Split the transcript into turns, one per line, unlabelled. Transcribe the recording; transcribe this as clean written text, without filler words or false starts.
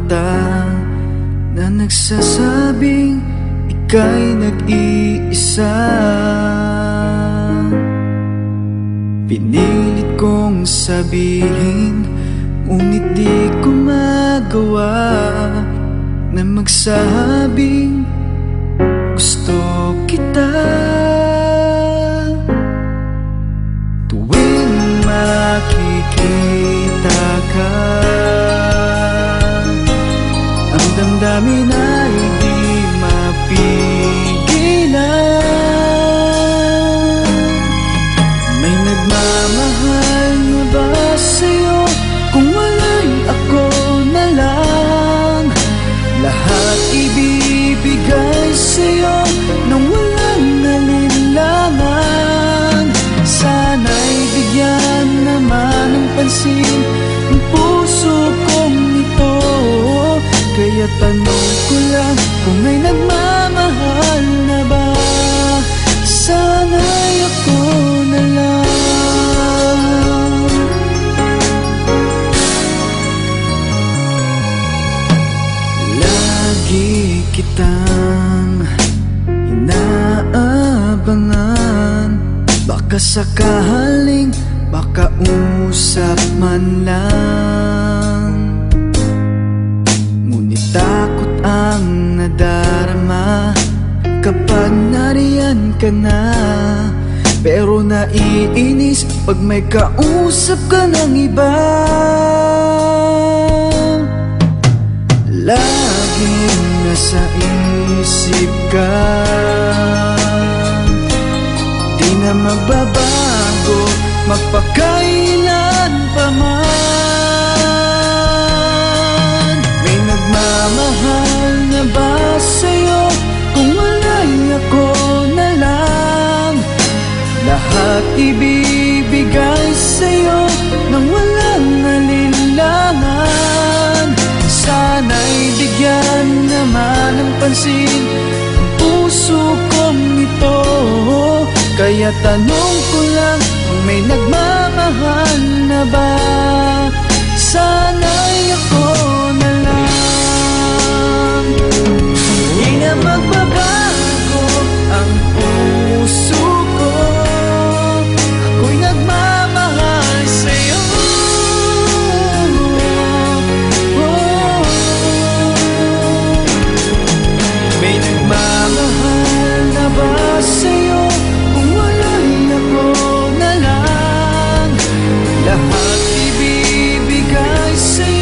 mata na nagsasabing ika'y nag-iisa. Pinilit kong sabihin, ngunit di ko magawa na magsabing gusto kita. Tuwing makikita ka, ang damdamin ay di mapigilan. May nagmamahal na ba sa'yo? Kung wala'y ako na lang, lahat ibibigay sa'yo nang walang nalinlangan. Sana'y bigyan naman ng pansin ang puso kong ito. Kaya tanong ko lang kung may nagmamahal na ba. Sana'y ako na lang. Lagi kitang inaabangan, baka sakaling makausap man lang. Ngunit takot ang nadarama kapag nariyan ka na. Pero naiinis pag may kausap ka ng iba. Laging nasa isip ka, di na magbabago magpakailan pa man. May nagmamahal na ba sa'yo? Kung wala'y ako na lang, lahat ibibigay sa'yo nang walang nalinlangan. Sana'y bigyan naman ng pansin ang puso kong ito. Kaya tanong ko lang kung may nagmamahal na ba. Sana'y ako na lang. Di na magbabago ang puso ko, ako'y nagmamahal sa'yo. May nagmamahal na ba sa'yo? Kung wala'y ako na lang, lahat ibibigay sa'yo